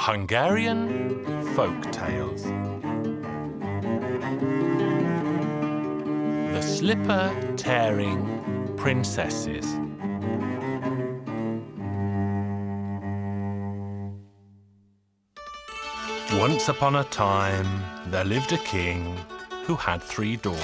Hungarian Folk Tales. The Slipper-Tearing Princesses. Once upon a time, there lived a king who had 3 daughters.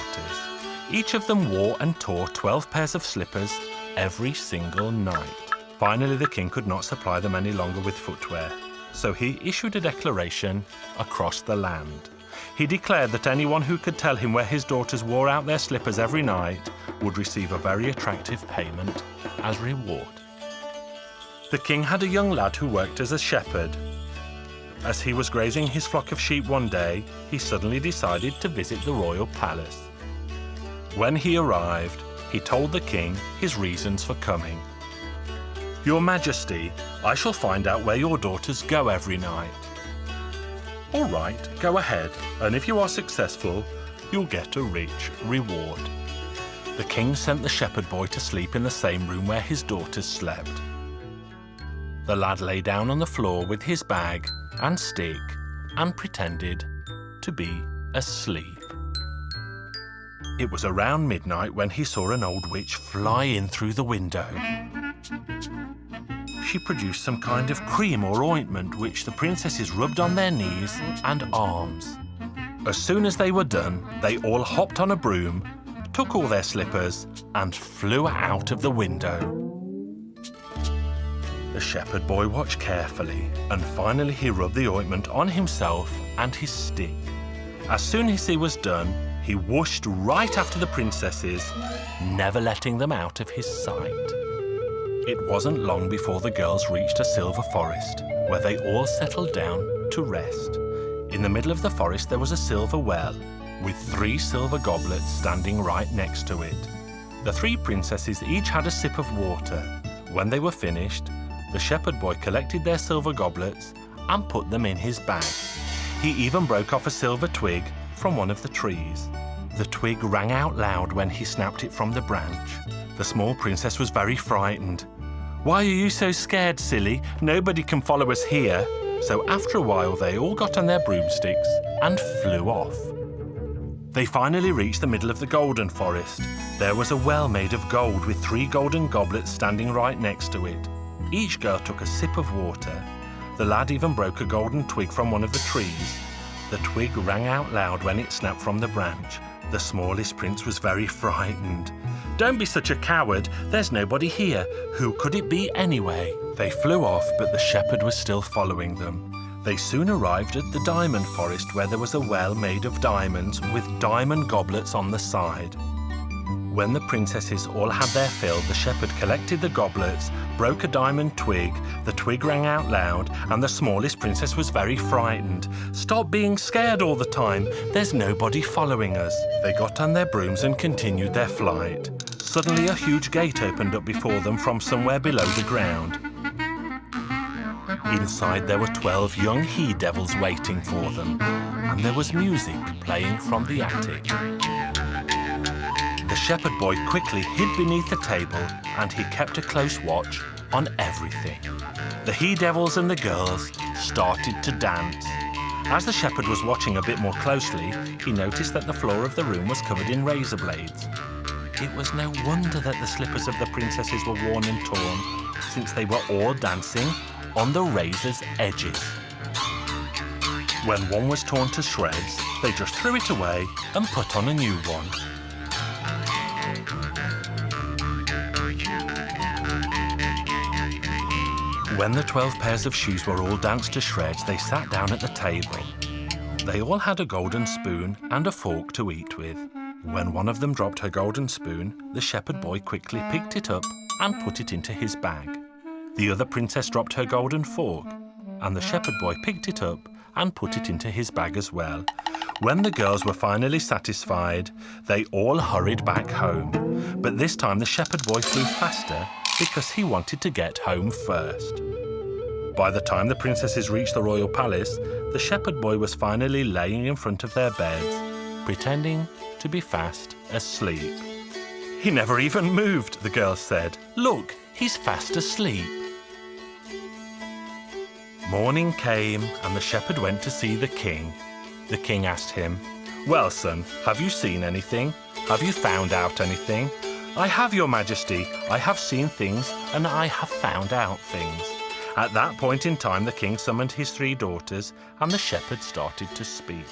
Each of them wore and tore 12 pairs of slippers every single night. Finally, the king could not supply them any longer with footwear, so he issued a declaration across the land. He declared that anyone who could tell him where his daughters wore out their slippers every night would receive a very attractive payment as reward. The king had a young lad who worked as a shepherd. As he was grazing his flock of sheep one day, he suddenly decided to visit the royal palace. When he arrived, he told the king his reasons for coming. "Your Majesty, I shall find out where your daughters go every night." "All right, go ahead, and if you are successful, you'll get a rich reward." The king sent the shepherd boy to sleep in the same room where his daughters slept. The lad lay down on the floor with his bag and stick and pretended to be asleep. It was around midnight when he saw an old witch fly in through the window. She produced some kind of cream or ointment which the princesses rubbed on their knees and arms. As soon as they were done, they all hopped on a broom, took all their slippers and flew out of the window. The shepherd boy watched carefully, and finally he rubbed the ointment on himself and his stick. As soon as he was done, he whooshed right after the princesses, never letting them out of his sight. It wasn't long before the girls reached a silver forest, where they all settled down to rest. In the middle of the forest there was a silver well, with 3 silver goblets standing right next to it. The 3 princesses each had a sip of water. When they were finished, the shepherd boy collected their silver goblets and put them in his bag. He even broke off a silver twig from one of the trees. The twig rang out loud when he snapped it from the branch. The small princess was very frightened. "Why are you so scared, silly? Nobody can follow us here." So after a while, they all got on their broomsticks and flew off. They finally reached the middle of the golden forest. There was a well made of gold with 3 golden goblets standing right next to it. Each girl took a sip of water. The lad even broke a golden twig from one of the trees. The twig rang out loud when it snapped from the branch. The smallest prince was very frightened. "Don't be such a coward. There's nobody here. Who could it be anyway?" They flew off, but the shepherd was still following them. They soon arrived at the diamond forest, where there was a well made of diamonds with diamond goblets on the side. When the princesses all had their fill, the shepherd collected the goblets, broke a diamond twig, the twig rang out loud, and the smallest princess was very frightened. "Stop being scared all the time. There's nobody following us." They got on their brooms and continued their flight. Suddenly a huge gate opened up before them from somewhere below the ground. Inside there were 12 young he-devils waiting for them, and there was music playing from the attic. The shepherd boy quickly hid beneath the table, and he kept a close watch on everything. The he-devils and the girls started to dance. As the shepherd was watching a bit more closely, he noticed that the floor of the room was covered in razor blades. It was no wonder that the slippers of the princesses were worn and torn, since they were all dancing on the razor's edges. When one was torn to shreds, they just threw it away and put on a new one. When the 12 pairs of shoes were all danced to shreds, they sat down at the table. They all had a golden spoon and a fork to eat with. When one of them dropped her golden spoon, the shepherd boy quickly picked it up and put it into his bag. The other princess dropped her golden fork, and the shepherd boy picked it up and put it into his bag as well. When the girls were finally satisfied, they all hurried back home. But this time the shepherd boy flew faster because he wanted to get home first. By the time the princesses reached the royal palace, the shepherd boy was finally laying in front of their beds, pretending to be fast asleep. "He never even moved," the girls said. "Look, he's fast asleep." Morning came, and the shepherd went to see the king. The king asked him, "Well, son, have you seen anything? Have you found out anything?" "I have, your majesty. I have seen things, and I have found out things." At that point in time, the king summoned his 3 daughters, and the shepherd started to speak.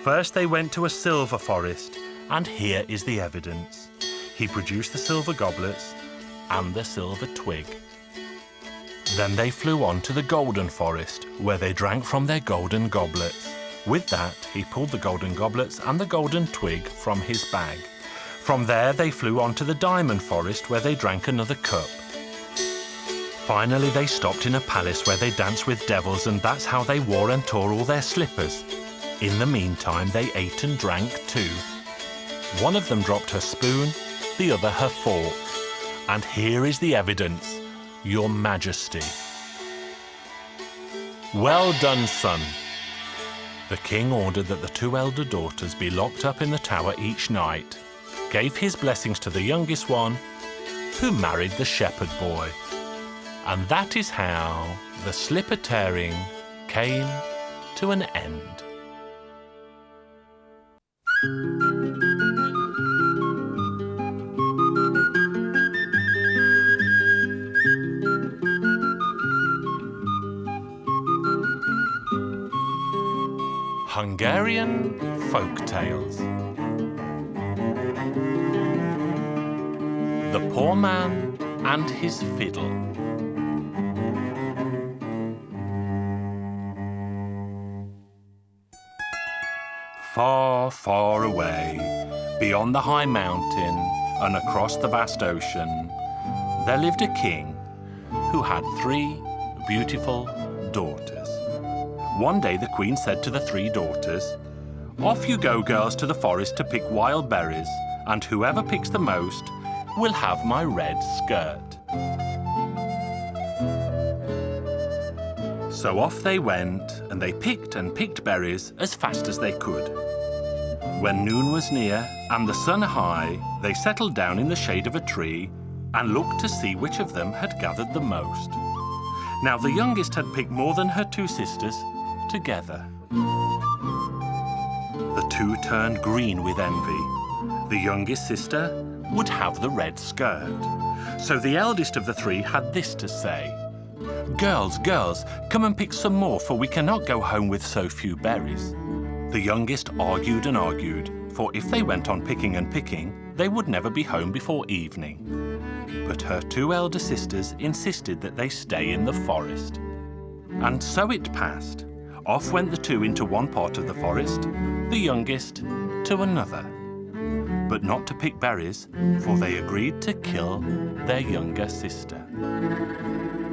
First they went to a silver forest, and here is the evidence. He produced the silver goblets and the silver twig. Then they flew on to the golden forest, where they drank from their golden goblets. With that, he pulled the golden goblets and the golden twig from his bag. From there, they flew on to the diamond forest, where they drank another cup. Finally, they stopped in a palace where they danced with devils, and that's how they wore and tore all their slippers. In the meantime, they ate and drank too. One of them dropped her spoon, the other her fork. And here is the evidence, your majesty. Well done, son. The king ordered that the 2 elder daughters be locked up in the tower each night, gave his blessings to the youngest one, who married the shepherd boy. And that is how the slipper tearing came to an end. Hungarian Folk Tales. The Poor Man and His Fiddle. Far, far away, beyond the high mountain and across the vast ocean, there lived a king who had 3 beautiful daughters. One day the queen said to the 3 daughters, "Off you go, girls, to the forest to pick wild berries, and whoever picks the most will have my red skirt." So off they went, and they picked and picked berries as fast as they could. When noon was near and the sun high, they settled down in the shade of a tree and looked to see which of them had gathered the most. Now the youngest had picked more than her 2 sisters together. The 2 turned green with envy. The youngest sister would have the red skirt. So the eldest of the 3 had this to say, "Girls, girls, come and pick some more, for we cannot go home with so few berries." The youngest argued and argued, for if they went on picking and picking, they would never be home before evening. But her 2 elder sisters insisted that they stay in the forest. And so it passed. Off went the 2 into one part of the forest, the youngest to another. But not to pick berries, for they agreed to kill their younger sister.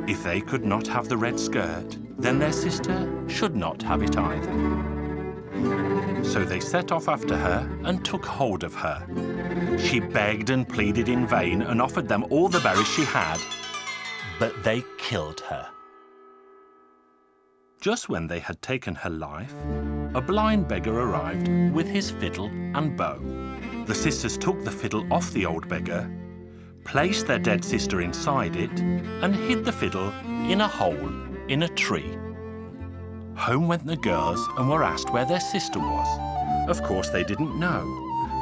If they could not have the red skirt, then their sister should not have it either. So they set off after her and took hold of her. She begged and pleaded in vain and offered them all the berries she had, but they killed her. Just when they had taken her life, a blind beggar arrived with his fiddle and bow. The sisters took the fiddle off the old beggar, placed their dead sister inside it, and hid the fiddle in a hole in a tree. Home went the girls and were asked where their sister was. Of course, they didn't know.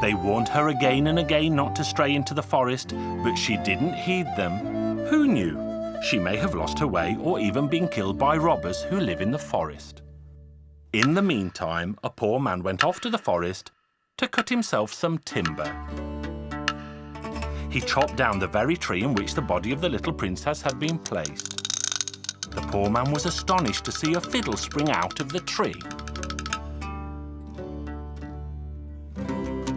They warned her again and again not to stray into the forest, but she didn't heed them. Who knew? She may have lost her way or even been killed by robbers who live in the forest. In the meantime, a poor man went off to the forest to cut himself some timber. He chopped down the very tree in which the body of the little princess had been placed. The poor man was astonished to see a fiddle spring out of the tree.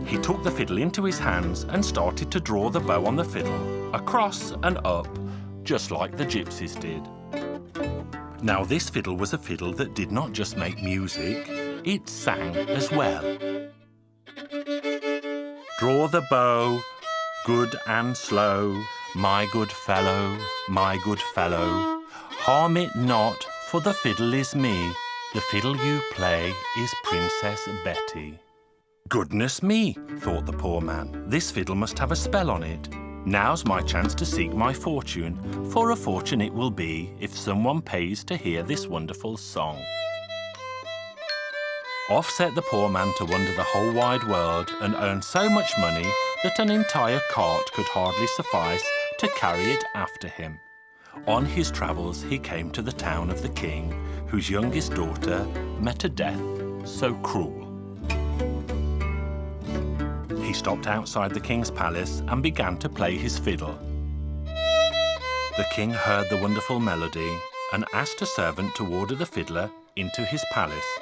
He took the fiddle into his hands and started to draw the bow on the fiddle, across and up, just like the gypsies did. Now this fiddle was a fiddle that did not just make music, it sang as well. Draw the bow, good and slow, my good fellow, my good fellow. Harm it not, for the fiddle is me. The fiddle you play is Princess Betty. Goodness me, thought the poor man. This fiddle must have a spell on it. Now's my chance to seek my fortune, for a fortune it will be if someone pays to hear this wonderful song. Off set the poor man to wander the whole wide world and earn so much money that an entire cart could hardly suffice to carry it after him. On his travels he came to the town of the king, whose youngest daughter met a death so cruel. He stopped outside the king's palace and began to play his fiddle. The king heard the wonderful melody and asked a servant to order the fiddler into his palace.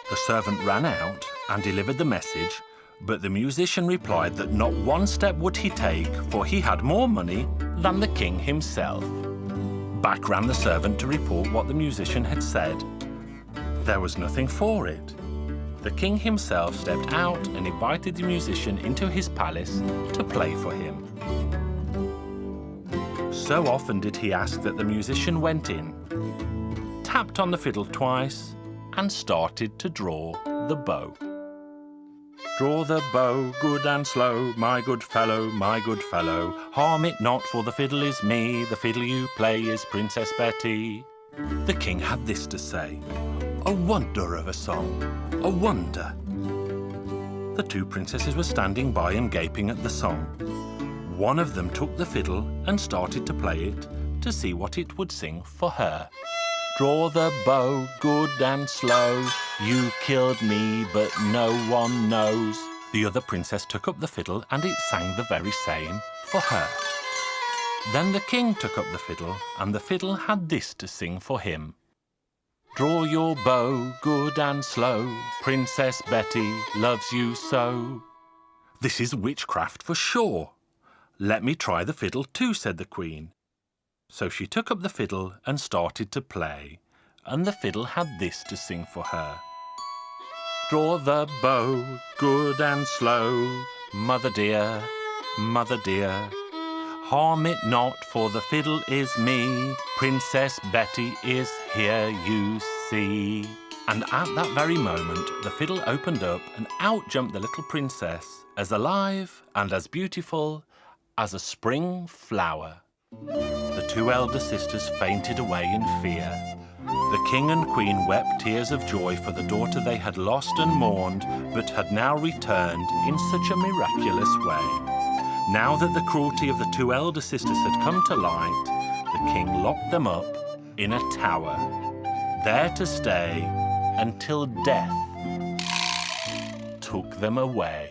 The servant ran out and delivered the message, but the musician replied that not one step would he take, for he had more money than the king himself. Back ran the servant to report what the musician had said. There was nothing for it. The king himself stepped out and invited the musician into his palace to play for him. So often did he ask that the musician went in, tapped on the fiddle twice, and started to draw the bow. Draw the bow, good and slow, my good fellow, my good fellow. Harm it not, for the fiddle is me, the fiddle you play is Princess Betty. The king had this to say, a wonder of a song, a wonder. The two princesses were standing by and gaping at the song. One of them took the fiddle and started to play it to see what it would sing for her. Draw the bow, good and slow, you killed me, but no one knows. The other princess took up the fiddle and it sang the very same for her. Then the king took up the fiddle and the fiddle had this to sing for him. Draw your bow, good and slow, Princess Betty loves you so. This is witchcraft for sure. Let me try the fiddle too, said the queen. So she took up the fiddle and started to play, and the fiddle had this to sing for her. Draw the bow, good and slow, mother dear, harm it not, for the fiddle is me, Princess Betty is here, you see. And at that very moment, the fiddle opened up and out jumped the little princess, as alive and as beautiful as a spring flower. The two elder sisters fainted away in fear. The king and queen wept tears of joy for the daughter they had lost and mourned, but had now returned in such a miraculous way. Now that the cruelty of the two elder sisters had come to light, the king locked them up in a tower, there to stay until death took them away.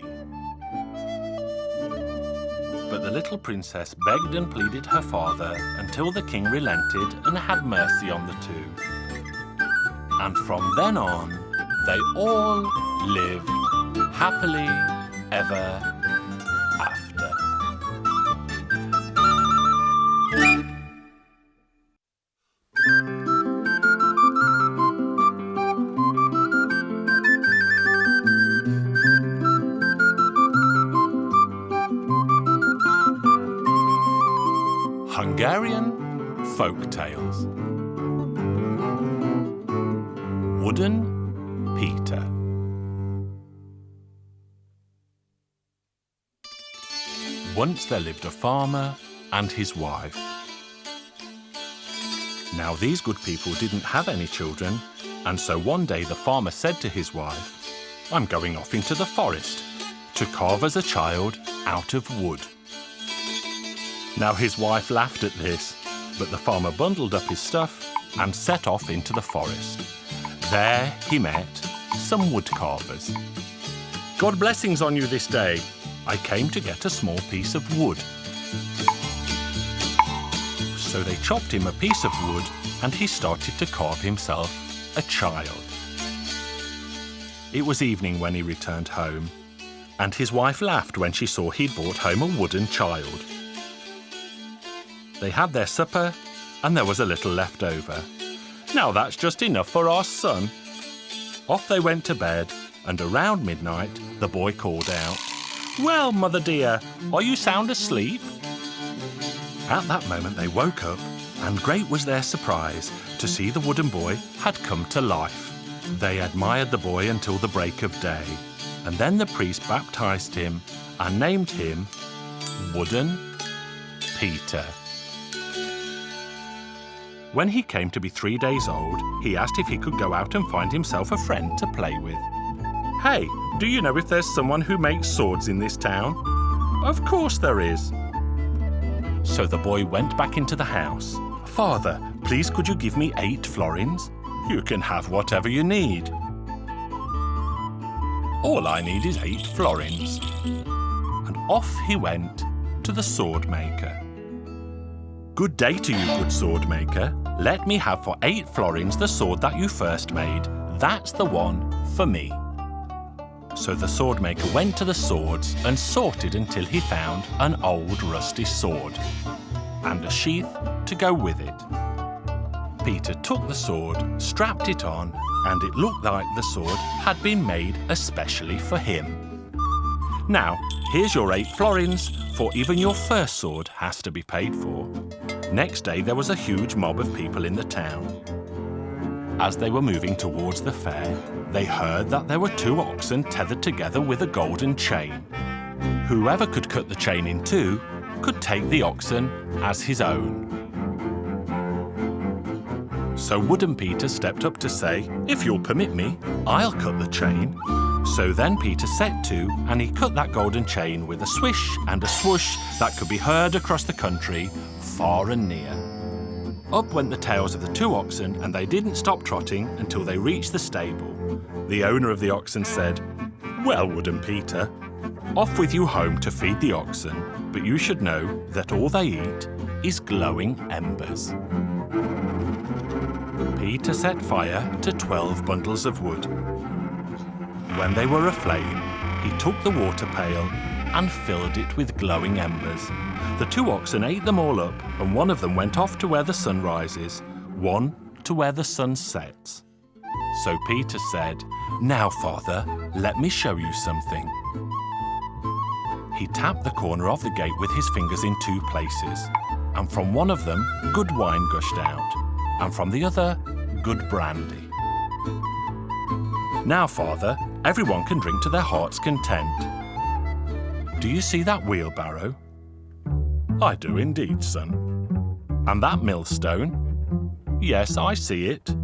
But the little princess begged and pleaded her father until the king relented and had mercy on the two. And from then on, they all lived happily ever after. Hungarian Folk Tales. Wooden Peter. Once there lived a farmer and his wife. Now these good people didn't have any children, and so one day the farmer said to his wife, I'm going off into the forest to carve as a child out of wood. Now his wife laughed at this, but the farmer bundled up his stuff and set off into the forest. There he met some wood carvers. God blessings on you this day. I came to get a small piece of wood. So they chopped him a piece of wood and he started to carve himself a child. It was evening when he returned home, and his wife laughed when she saw he'd brought home a wooden child. They had their supper, and there was a little left over. Now that's just enough for our son. Off they went to bed, and around midnight, the boy called out, Well, mother dear, are you sound asleep? At that moment they woke up, and great was their surprise to see the wooden boy had come to life. They admired the boy until the break of day, and then the priest baptized him and named him Wooden Peter. When he came to be 3 days old, he asked if he could go out and find himself a friend to play with. "Hey, do you know if there's someone who makes swords in this town?" "Of course there is." So the boy went back into the house. "Father, please could you give me 8 florins? You can have whatever you need." "All I need is 8 florins." And off he went to the sword maker. "Good day to you, good sword maker. Let me have for 8 florins the sword that you first made. That's the one for me." So the sword maker went to the swords and sorted until he found an old rusty sword and a sheath to go with it. Peter took the sword, strapped it on, and it looked like the sword had been made especially for him. "Now, here's your 8 florins, for even your first sword has to be paid for." Next day there was a huge mob of people in the town. As they were moving towards the fair, they heard that there were 2 oxen tethered together with a golden chain. Whoever could cut the chain in 2 could take the oxen as his own. So Wooden Peter stepped up to say, "If you'll permit me, I'll cut the chain." So then Peter set to, and he cut that golden chain with a swish and a swoosh that could be heard across the country, far and near. Up went the tails of the 2 oxen, and they didn't stop trotting until they reached the stable. The owner of the oxen said, "Well, Wooden Peter, off with you home to feed the oxen, but you should know that all they eat is glowing embers." Peter set fire to 12 bundles of wood. When they were aflame, he took the water pail and filled it with glowing embers. The 2 oxen ate them all up, and one of them went off to where the sun rises, one to where the sun sets. So Peter said, "Now, Father, let me show you something." He tapped the corner of the gate with his fingers in 2 places, and from one of them good wine gushed out, and from the other good brandy. "Now, Father, everyone can drink to their heart's content. Do you see that wheelbarrow?" "I do indeed, son." "And that millstone?" "Yes, I see it."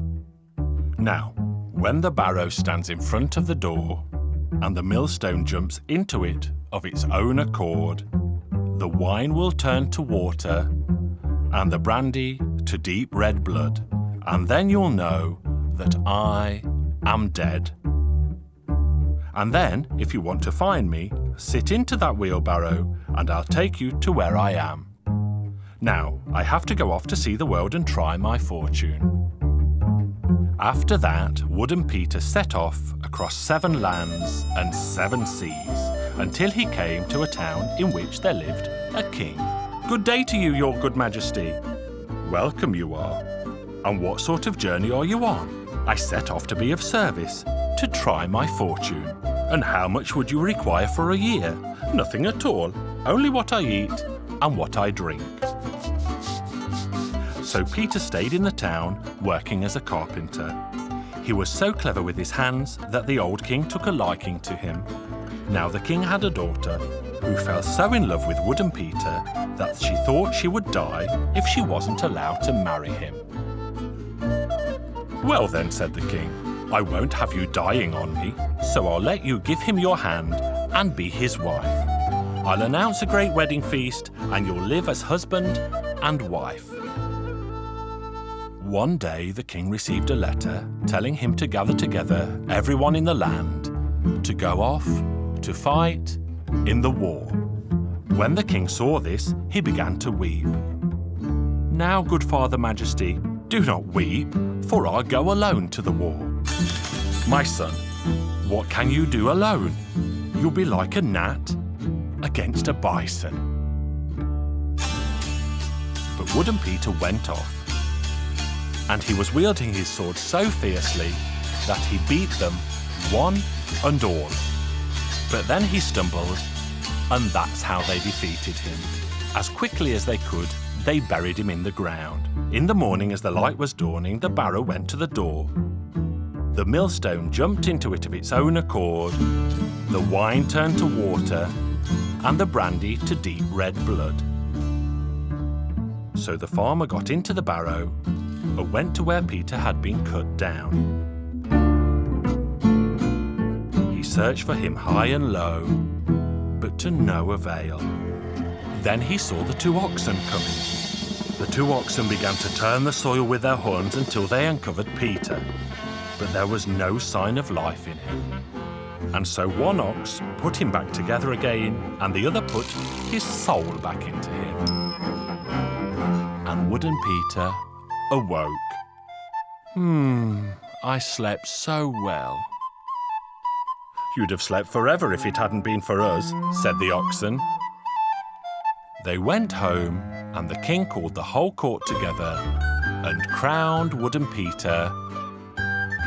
"Now, when the barrow stands in front of the door and the millstone jumps into it of its own accord, the wine will turn to water and the brandy to deep red blood, and then you'll know that I am dead. And then, if you want to find me, sit into that wheelbarrow and I'll take you to where I am. Now, I have to go off to see the world and try my fortune." After that, Wooden Peter set off across 7 lands and 7 seas until he came to a town in which there lived a king. "Good day to you, your good majesty." "Welcome you are. And what sort of journey are you on?" "I set off to be of service, to try my fortune." "And how much would you require for a year?" "Nothing at all, only what I eat and what I drink." So Peter stayed in the town, working as a carpenter. He was so clever with his hands that the old king took a liking to him. Now the king had a daughter who fell so in love with Wooden Peter that she thought she would die if she wasn't allowed to marry him. "Well then," said the king, "I won't have you dying on me, so I'll let you give him your hand and be his wife. I'll announce a great wedding feast, and you'll live as husband and wife." One day the king received a letter telling him to gather together everyone in the land to go off to fight in the war. When the king saw this, he began to weep. "Now, good Father Majesty, do not weep, for I'll go alone to the war." "My son, what can you do alone? You'll be like a gnat against a bison." But Wooden Peter went off, and he was wielding his sword so fiercely that he beat them one and all. But then he stumbled, and that's how they defeated him. As quickly as they could, they buried him in the ground. In the morning, as the light was dawning, the barrow went to the door. The millstone jumped into it of its own accord, the wine turned to water, and the brandy to deep red blood. So the farmer got into the barrow and went to where Peter had been cut down. He searched for him high and low, but to no avail. Then he saw the 2 oxen coming. The 2 oxen began to turn the soil with their horns until they uncovered Peter, but there was no sign of life in him. And so one ox put him back together again, and the other put his soul back into him. And Wooden Peter awoke. I slept so well. You'd have slept forever if it hadn't been for us, said the oxen. They went home, and the king called the whole court together and crowned Wooden Peter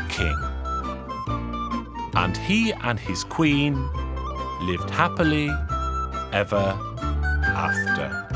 king. And he and his queen lived happily ever after.